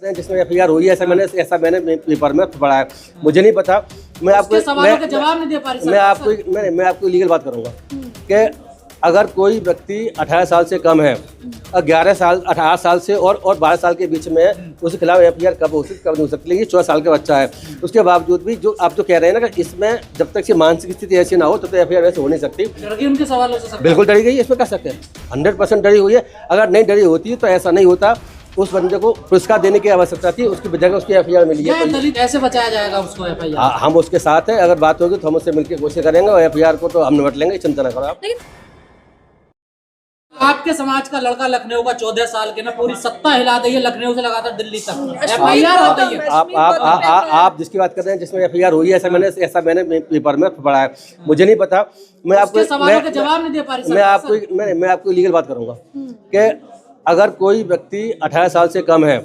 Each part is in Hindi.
हैं जिसमें एफआईआर हुई है, ऐसा मैंने पेपर में पढ़ा है, मुझे नहीं पता। मैं आपको सवालों के जवाब नहीं दे पा रही। मैं आपको लीगल बात करूंगा कि अगर कोई व्यक्ति 18 साल से कम है और 18 साल से और 12 साल के बीच में है, उसके खिलाफ एफआईआर कब हो सकती, कब नहीं हो सकती। लेकिन 14 साल का बच्चा है, उसके बावजूद भी जो आप जो कह रहे हैं ना कि इसमें जब तक से मानसिक स्थिति ऐसी ना हो तब तक एफआईआर वैसे हो नहीं सकती। उनके सवालों से बिल्कुल डरी गई है, इसमें क्या शक है, 100% डरी हुई है। अगर नहीं डरी होती तो ऐसा नहीं होता, उस बंदे को पुरस्कार देने की आवश्यकता थी, उसकी जगह उसकी एफआईआर मिली है। दलित कैसे बचाया जाएगा उसको एफआईआर? हम उसके साथ हैं, अगर बात होगी तो हम उससे मिलकर कोशिश करेंगे और एफआईआर को तो हम निपट लेंगे, चिंता न करो आप। आपके समाज का लड़का लखनऊ का 14 साल के ना पूरी सत्ता हिला दी है, लखनऊ से लगातार दिल्ली तक एफआईआर आ गई है। आप जिसकी बात कर रहे हैं जिसमें एफआईआर हुई है, ऐसा मैंने पेपर में पढ़ा है, मुझे नहीं पता। मैं आपको सवालों के जवाब नहीं दे पा रही। मैं आपको लीगल बात करूंगा कि अगर कोई व्यक्ति 18 साल से कम है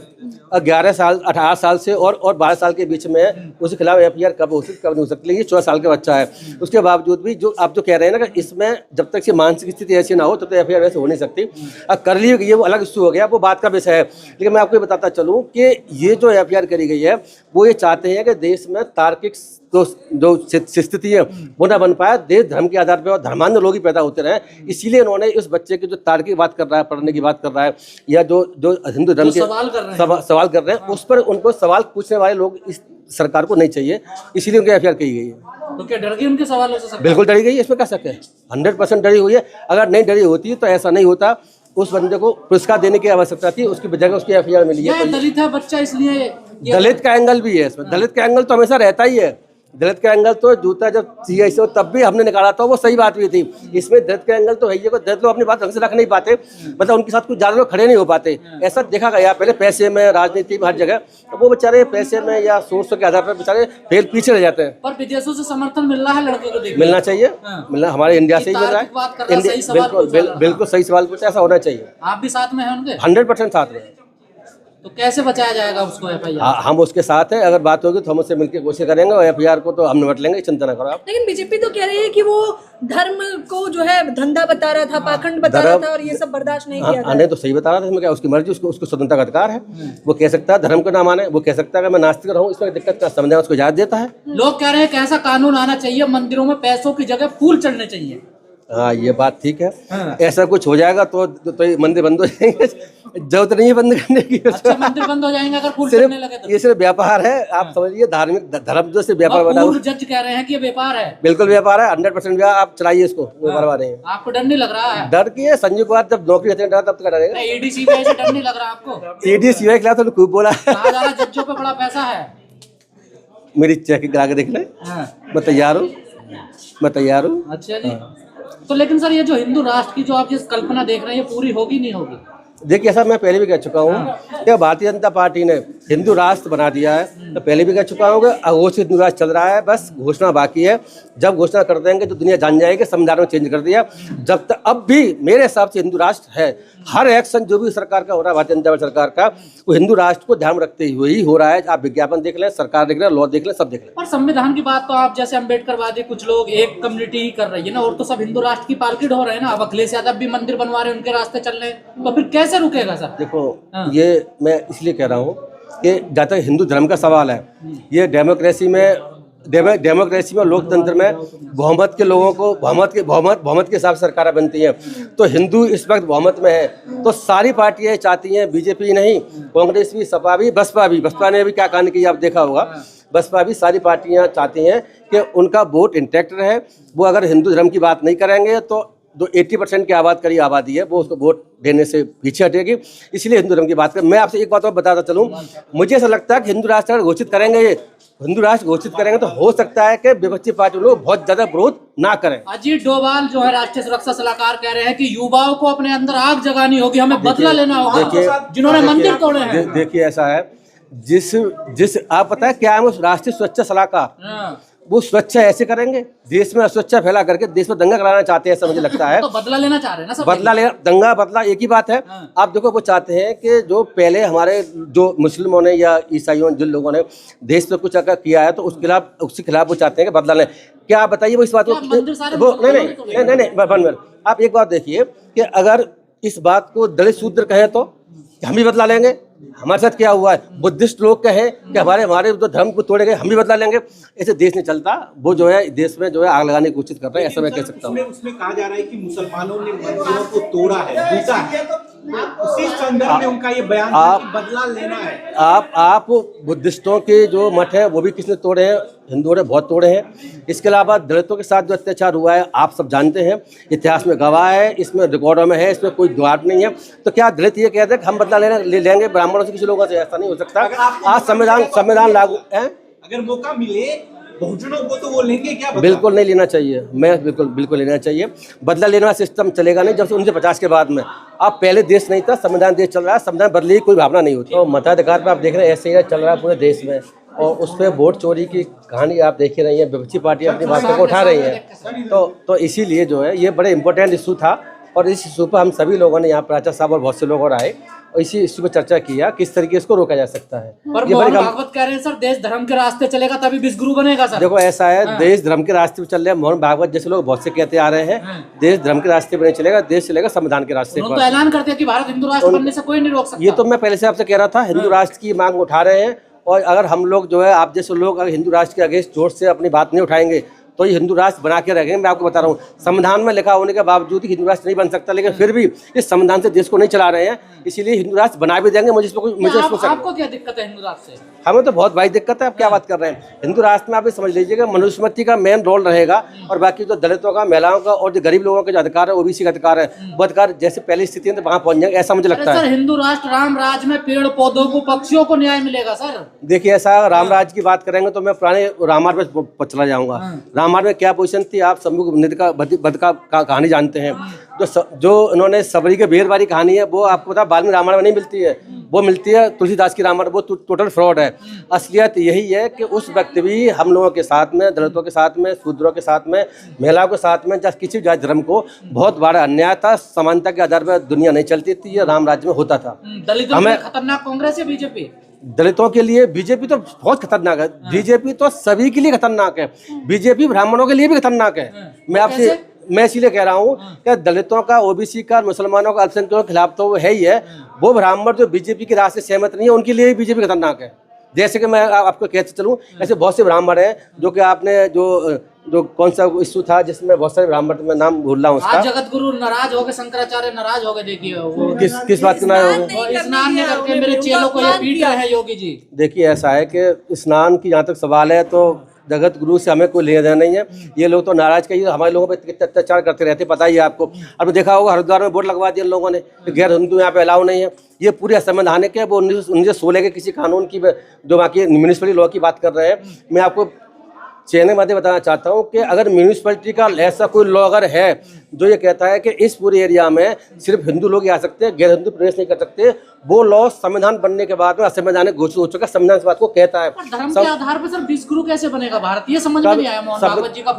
और 18 साल से और 12 साल के बीच में है, उसके खिलाफ एफआईआर कब हो सकती, कब नहीं हो सकती। लेकिन 14 साल का बच्चा है, उसके बावजूद भी जो आप जो कह रहे हैं ना कि इसमें जब तक से मानसिक स्थिति ऐसी ना हो तब तक एफआईआर वैसे हो नहीं सकती। अब कर ली ये वो अलग इशू हो गया, वो बात का विषय है। लेकिन मैं आपको बताता चलूँ कि ये जो एफआईआर करी गई है वो ये चाहते हैं कि देश में तार्किक जो स्थिति है वो ना बन पाए, देश धर्म के आधार पर और धर्मांध लोग ही पैदा होते रहे। इसीलिए उन्होंने इस बच्चे की जो तार्किक बात कर रहा है, पढ़ने की बात कर रहा है, या जो हिंदू धर्म के सवाल कर रहे हैं, उस पर उनको सवाल पूछने वाले लोग इस सरकार को नहीं चाहिए, इसीलिए उनकी एफआईआर की गई है। तो क्या डर गई उनके सवालों से? बिल्कुल डरी गई है, इसमें क्या शक है, 100% डरी हुई है। अगर नहीं डरी होती तो ऐसा नहीं होता, उस बंदे को पुरस्कार देने की आवश्यकता थी, उसकी जगह उसकी एफआईआर मिली है। दलित है बच्चा, इसलिए दलित का एंगल भी है इसमें, दलित का एंगल तो हमेशा रहता ही है। दलित का एंगल तो जूता जब सीआई से तब भी हमने निकाला था, वो सही बात भी थी। इसमें दलित का एंगल तो है ही, दलित लोग अपनी बात ढंग से रख नहीं पाते, मतलब उनके साथ कुछ ज़्यादा लोग खड़े नहीं हो पाते। ऐसा देखा गया पहले, पैसे में, राजनीति में, हर जगह, तो वो बेचारे पैसे में या सोर्स के आधार पर बेचारे फेल पीछे रह जाते हैं। पर विदेशों से समर्थन मिल रहा है लड़के को, मिलना चाहिए, मिलना हमारे इंडिया से ही मिल रहा है। बिल्कुल सही सवाल पूछा, ऐसा होना चाहिए। आप भी साथ में हैं उनके? 100% साथ में। तो कैसे बचाया जाएगा उसको एफआईआर? हम उसके साथ हैं, अगर बात होगी तो हम उससे मिलकर कोशिश करेंगे और एफआईआर को तो हम निपट लेंगे, चिंता न करो आप। लेकिन बीजेपी तो कह रही है कि वो धर्म को जो है धंधा बता रहा था, पाखंड बता रहा था और ये सब बर्दाश्त नहीं किया था। नहीं तो सही बता रहा था, इसमें क्या, उसकी मर्जी, उसको स्वतंत्रता का अधिकार है, वो कह सकता है धर्म को ना माने, वो कह सकता है कि मैं नास्तिक रहूं, इसमें दिक्कत का संविधान उसको इजाजत देता है। लोग कह रहे हैं कि ऐसा कानून आना चाहिए, मंदिरों में पैसों की जगह फूल चढ़ने चाहिए। हाँ, ये बात ठीक है। ऐसा कुछ हो जाएगा तो मंदिर बंद हो जाएंगे, जरूरत नहीं है बंद करने की। अच्छा, मंदिर बंद हो जाएंगे अगर फूल चढ़ने लगे तो? ये सिर्फ व्यापार है, आप समझिए, धार्मिक धर्म जो सिर्फ व्यापार बना। जज कह रहे हैं कि ये व्यापार है। बिल्कुल व्यापार है, 100% व्यापार। आप चलाइए इसको, व्यापार नहीं है। आपको डर नहीं लग रहा है? डर की है, संजय कुमार जब नौकरी रहते हैं तब तक डरेगा। ईडी सीबीआई से डर नहीं लग रहा आपको? ईडी सीबीआई के खिलाफ तो खूब बोला है, जज्जों पे बड़ा पैसा है। मेरी चेकिंग करा के देख ले, मैं तैयार हूँ। अच्छा जी। तो लेकिन सर, ये जो हिंदू राष्ट्र की जो आप जिस कल्पना देख रहे हैं, ये पूरी होगी नहीं होगी? देखिए, ऐसा मैं पहले भी कह चुका हूँ कि भारतीय जनता पार्टी ने हिंदू राष्ट्र बना दिया है, तो पहले भी कह चुका हूँ कि अघोषित हिंदू राष्ट्र चल रहा है, बस घोषणा बाकी है। जब घोषणा कर देंगे तो दुनिया जान जाएगी, संविधान में चेंज कर दिया। जब तक अब भी मेरे हिसाब से हिंदू राष्ट्र है, हर एक्शन जो भी सरकार का हो रहा है, भारतीय जनता पार्टी सरकार का, वो हिंदू राष्ट्र को ध्यान रखते हुए ही हो रहा है। आप विज्ञापन देख लें, सरकार देख लें, लॉ देख लें, सब देख लें। और संविधान की बात तो आप जैसे अम्बेडकरवादी कुछ लोग एक कम्युनिटी ही कर रही है ना, और तो सब हिंदू राष्ट्र की पालकी हो रहे हैं ना। अब अखिलेश यादव भी मंदिर बनवा रहे हैं, उनके रास्ते चल रहे हैं, तो फिर कैसे रुकेगा सर? देखो, ये मैं इसलिए कह रहा हूँ कि जहाँ तक हिंदू धर्म का सवाल है, ये डेमोक्रेसी में लोकतंत्र में बहुमत के लोगों को बहुमत के हिसाब से सरकारें बनती हैं। तो हिंदू इस वक्त बहुमत में है, तो सारी पार्टियां चाहती हैं, बीजेपी नहीं, कांग्रेस भी, सपा भी, बसपा ने भी क्या कहने की आप देखा होगा, बसपा भी, सारी पार्टियां चाहती हैं कि उनका वोट इंटैक्ट रहे। वो अगर हिंदू धर्म की बात नहीं करेंगे तो जो 80% की आबादी है वो उसको वोट देने से पीछे हटेगी, इसलिए हिंदू धर्म की बात करें। मैं आपसे एक बात और बताता चलूँ, मुझे ऐसा लगता है कि हिंदू राष्ट्र अगर घोषित करेंगे तो हो सकता है कि विपक्षी पार्टी लोग बहुत ज्यादा विरोध ना करें। अजीत डोभाल जो है राष्ट्रीय सुरक्षा सलाहकार कह रहे हैं कि युवाओं को अपने अंदर आग जगानी होगी, हमें बदला लेना होगा जिन्होंने मंदिर तोड़े हैं। देखिए, ऐसा है, जिस आप पता है क्या है, वो राष्ट्रीय सुरक्षा सलाहकार, वो स्वच्छ ऐसे करेंगे, देश में अस्वच्छा फैला करके देश में दंगा कराना चाहते हैं, ऐसा मुझे लगता है। तो बदला लेना चाह रहे हैं ना सब? बदला एक ही बात है। आप देखो, वो चाहते हैं कि जो पहले हमारे जो मुस्लिमों ने या ईसाइयों, जिन लोगों ने देश में कुछ अगर किया है तो उसके खिलाफ वो चाहते हैं कि बदला लें। क्या आप बताइए वो इस बात को? नहीं, आप एक बात देखिए कि अगर इस बात को दलित शूद्र कहें तो हम भी बदला लेंगे, हमारे साथ क्या हुआ है, बुद्धिस्ट लोग कहें कि हमारे हमारे जो धर्म को तोड़े गए हम भी बदला लेंगे, ऐसे देश नहीं चलता। वो जो है देश में जो है आग लगाने की कोशिश कर रहे हैं, ऐसा मैं कह सकता हूँ। उसमें कहा जा रहा है कि मुसलमानों ने मंदिरों को तोड़ा है, लूटा है, उसी संदर्भ में उनका ये बयान था कि बदला लेना है। आप बुद्धिस्टों के जो मठ है वो भी किसने तोड़े हैं, हिंदुओं ने बहुत तोड़े हैं। इसके अलावा दलितों के साथ जो अत्याचार हुआ है आप सब जानते हैं, इतिहास में गवाह है, इसमें रिकॉर्डों में है, इसमें कोई डाउट नहीं है। तो क्या दलित ये कहते हैं कि हम बदला ले लेंगे ब्राह्मणों से, किसी लोगों से? ऐसा नहीं हो सकता। आज संविधान लागू है। अगर मौका मिले बहुजनों को तो वो लेंगे क्या? बिल्कुल नहीं लेना चाहिए, मैं बिल्कुल लेना चाहिए। बदला लेने वाला सिस्टम चलेगा नहीं जब से 1950 के बाद में। अब पहले देश नहीं था, संविधान देश चल रहा है, संविधान बदले की कोई भावना नहीं होती। तो मताधिकार पे आप देख रहे हैं ऐसे ही चल रहा है पूरे देश में, और उस पर वोट चोरी की कहानी आप देख ही रही है, विपक्षी पार्टी अपनी बातों को उठा रही है। तो इसीलिए जो है ये बड़े इंपॉर्टेंट इशू था, और इस इशू पर हम सभी लोगों ने यहाँ प्राचार्य साहब और बहुत से लोग और आए और इसी इशू पर चर्चा किया किस तरीके इसको रोका जा सकता है। पर मोहन भागवत कह रहे हैं सर देश धर्म के रास्ते चलेगा तभी विश्वगुरु बनेगा सर। देखो ऐसा है, देश धर्म के रास्ते पे चल रहे हैं, मोहन भागवत जैसे लोग बहुत से कहते आ रहे हैं, देश धर्म के रास्ते पे नहीं चलेगा, देश चलेगा संविधान के रास्ते पर। तो ऐलान करते हैं कि भारत हिंदू राष्ट्र बनने से कोई नहीं रोक सकता। ये तो मैं पहले से आपसे कह रहा था, हिंदू राष्ट्र की मांग उठा रहे हैं, और अगर हम लोग जो है आप जैसे लोग अगर हिंदू राष्ट्र के अगेंस्ट जोर से अपनी बात नहीं उठाएंगे तो ये हिंदू राष्ट्र बना के रखेंगे। मैं आपको बता रहा हूँ, संविधान में लिखा होने के बावजूद हिंदू राष्ट्र नहीं बन सकता, लेकिन फिर भी इस संविधान से देश को नहीं चला रहे हैं, इसीलिए हिंदू राष्ट्र बना भी देंगे। आपको क्या दिक्कत है हिंदू राष्ट्र से? हमें तो बहुत बड़ी दिक्कत है। आप क्या बात कर रहे हैं? हिंदू राष्ट्र में आप ये समझ लीजिएगा मनुस्मृति का मेन रोल रहेगा, और बाकी जो दलितों का, महिलाओं का और जो गरीब लोगों के जो अधिकार है, ओबीसी का अधिकार है, वो अधिकार जैसे पहली स्थिति है तो वहाँ पहुंच जाएंगे, ऐसा मुझे लगता है। सर हिंदू राष्ट्र राम राज में पेड़ पौधों को, पक्षियों को न्याय मिलेगा सर? देखिए ऐसा राम राज की बात करेंगे तो मैं पुराने रामायण पे चला जाऊंगा। रामायण में क्या पोजीशन थी, आप शंभु निधि का वध का कहानी जानते हैं। जो इन्होंने सबरी के बेर वाली कहानी है वो आपको पता बाद में रामायण में नहीं मिलती है, वो मिलती है तुलसीदास की रामायण। वो टोटल फ्रॉड है। असलियत यही है कि उस वक्त भी हम लोगों के साथ में, दलितों के साथ में, शूद्रों के साथ में, महिलाओं के साथ में, जब किसी जाति धर्म को बहुत बड़ा अन्याय था, समानता के आधार पर दुनिया नहीं चलती थी, ये राम राज्य में होता था। दलितों के लिए खतरनाक कांग्रेस या बीजेपी? दलितों के लिए बीजेपी तो बहुत खतरनाक है। बीजेपी तो सभी के लिए खतरनाक है। बीजेपी ब्राह्मणों के लिए भी खतरनाक है। मैं इसीलिए कह रहा हूँ कि दलितों का, ओबीसी का, मुसलमानों का, अल्पसंख्यकों के खिलाफ तो वो है ही है। वो ब्राह्मण जो बीजेपी की राह से सहमत नहीं है उनके लिए भी बीजेपी खतरनाक है। जैसे कि मैं आपको कहते चलूँ, ऐसे बहुत से ब्राह्मण हैं जो कि आपने जो कौन सा इशू था जिसमें बहुत सारे ब्राह्मण, मैं नाम भूल रहा हूँ उसका, जगत गुरु नाराज हो गए, शंकराचार्य नाराज हो गए। देखिए वो किस बात का नाराज हो गए? स्नान नहीं करके मेरे चेलों को ये पीट रहे हैं योगी जी। देखिए ऐसा है कि स्नान की जहाँ तक सवाल है तो जगत गुरु से हमें कोई लेना देना नहीं है। ये लोग तो नाराज कहिए, हमारे लोगों पर कितने अत्याचार करते रहते पता ही है आपको। अब देखा होगा हरिद्वार में बोर्ड लगवा दिया लोगों ने कि गैर हिंदू यहाँ पे अलाउ नहीं है। ये पूरे असंवैधानिक है। वो 1916 के किसी कानून की जो बाकी म्यूनिसिपल लॉ की बात कर रहे हैं। मैं आपको चेन्नई में बताना चाहता हूँ कि अगर म्यूनिसिपैलिटी का ऐसा कोई लॉ अगर है जो ये कहता है कि इस पूरे एरिया में सिर्फ हिंदू लोग ही आ सकते हैं, गैर हिंदू प्रवेश नहीं कर सकते, वो लॉ संविधान बनने के बाद में असंवैधानिक घोषित हो चुका, संविधान इस बात को कहता है। धर्म के आधार पर सर विश्वगुरु कैसे बनेगा भारत? ये समझ में नहीं आया मोहन भागवत जी का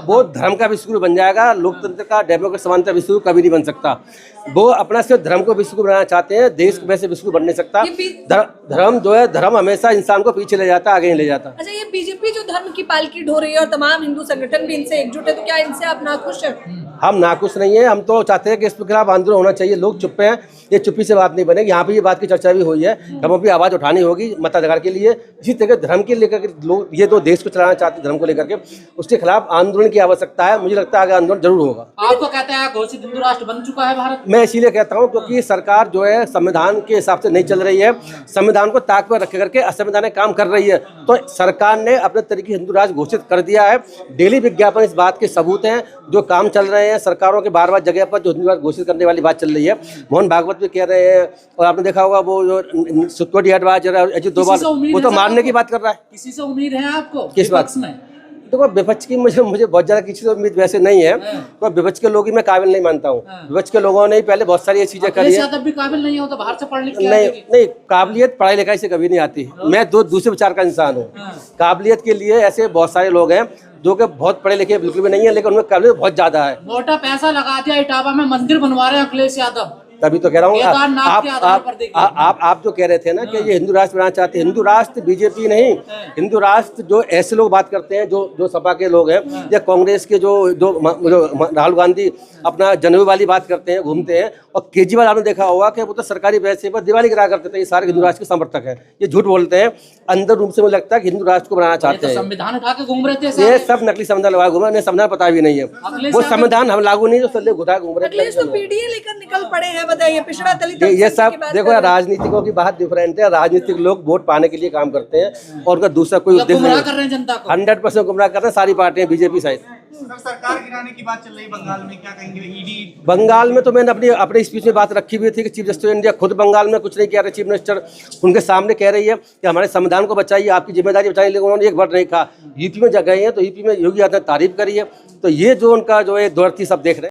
वो धर्म का विश्वगुरु बन जाएगा। लोकतंत्र का, डेमोक्रेसी समानता विश्वगुरु कभी नहीं बन सकता। वो अपना सिर्फ धर्म को विश्वगुरु बनाना चाहते हैं, देश में से विश्वगुरु बन नहीं सकता। धर्म जो है, धर्म हमेशा इंसान को पीछे ले जाता, आगे नहीं ले जाता। अच्छा, ये बीजेपी जो धर्म की पालकी ढो रही है और तमाम हिंदू संगठन भी इनसे एकजुट है, तो क्या इनसे आप नाखुश हैं? हम नाखुश नहीं है। हम तो चाहते हैं कि इसके खिलाफ आंदोलन होना चाहिए। लोग चुप हैं, ये चुप्पी से बात नहीं बनेगी। यहाँ पे ये बात की चर्चा भी हुई है, हमें भी आवाज़ उठानी होगी मताधिकार के लिए। इसी तरह धर्म के लेकर के लोग ये तो देश को चलाना चाहते हैं, धर्म को लेकर के उसके खिलाफ आंदोलन की आवश्यकता है। मुझे लगता है आगे आंदोलन जरूर होगा। आपको कहते हैं घोषित हिंदू राष्ट्र बन चुका है भारत? मैं इसीलिए कहता हूँ क्योंकि सरकार जो है संविधान के हिसाब से नहीं चल रही है, संविधान को ताक पर रख करके असंवैधानिक काम कर रही है। तो सरकार ने अपने तरीके हिंदू राष्ट्र घोषित कर दिया है। डेली विज्ञापन इस बात के सबूत हैं, जो काम चल रहे हैं सरकारों के बार बार जगह पर जो हिंदू राष्ट्र घोषित करने वाली बात चल रही है। मोहन भागवत भी कह रहे हैं, और आपने देखा होगा वो जो सिक्योरिटी एडवाइजर अजित डोभाल, वो तो मारने की बात कर रहा है। किसी से उम्मीद है आपको? किस बात में? देखो विपक्ष की मुझे बहुत ज्यादा किसी से उम्मीद वैसे नहीं है। तो विपक्ष के लोग ही मैं काबिल नहीं मानता हूँ। विपक्ष के लोगों ने पहले बहुत सारी ये चीजें करी है। भी काबिल नहीं हो तो बाहर से पढ़ लिख नहीं, काबिलियत पढ़ाई लिखाई से कभी नहीं आती। मैं दूसरे विचार का इंसान हूँ। काबिलियत के लिए ऐसे बहुत सारे लोग हैं जो कि बहुत पढ़े लिखे बिल्कुल भी नहीं है, लेकिन उनमें काबिलियत बहुत ज्यादा है। मोटा पैसा लगा दिया, इटावा में मंदिर बनवा रहे हैं अखिलेश यादव। तभी तो कह रहा हूँ केदारनाथ के आधार पर देखिए। आप जो कह रहे थे ना कि ये हिंदू राष्ट्र बनाना चाहते हैं, हिंदू राष्ट्र बीजेपी नहीं, हिंदू राष्ट्र जो ऐसे लोग बात करते हैं जो सपा के लोग हैं या कांग्रेस के जो राहुल गांधी अपना जनवरी वाली बात करते हैं, घूमते हैं, और केजरीवाल आपने देखा होगा कि वो तो सरकारी पैसे पर दिवाली करा करते थे। ये सारे हिंदू राष्ट्र के समर्थक हैं, ये झूठ बोलते हैं। अंदर रूप से मुझे लगता है कि हिंदू राष्ट्र को बनाना चाहते हैं। संविधान उठा के घूम रहे थे ये सब नकली संविधान लगा घूमा, उन्हें संविधान पता भी नहीं है। वो संविधान हम लागू नहीं, जो सल्ले घुटा घूम रहे अखिलेश तो पीडीए लेकर निकल पड़े हैं, बताइए पिछड़ा दलित ये सब देखो, राजनीतिकों की बात डिफरेंट है। राजनीतिक लोग वोट पाने के लिए काम करते हैं और उनका दूसरा कोई उद्देश्य गुमराह नहीं। कर रहे हैं जनता को, 100% गुमराह कर रहे हैं सारी पार्टियां, बीजेपी साइड। सर, सरकार गिराने की बात चल रही बंगाल में, क्या कहेंगे? ईडी बंगाल में तो मैंने अपने स्पीच में बात रखी हुई थी कि चीफ जस्टिस ऑफ इंडिया खुद बंगाल में कुछ नहीं कह रहे। चीफ मिनिस्टर उनके सामने कह रही है कि हमारे संविधान को बचाइए, आपकी जिम्मेदारी बचाइए, लेकिन उन्होंने एक वर्ड नहीं कहा। यूपी में गए हैं तो यूपी में योगी आदित्यनाथ तारीफ करी है। तो ये जो उनका जो है दौड़ती सब देख रहे हैं।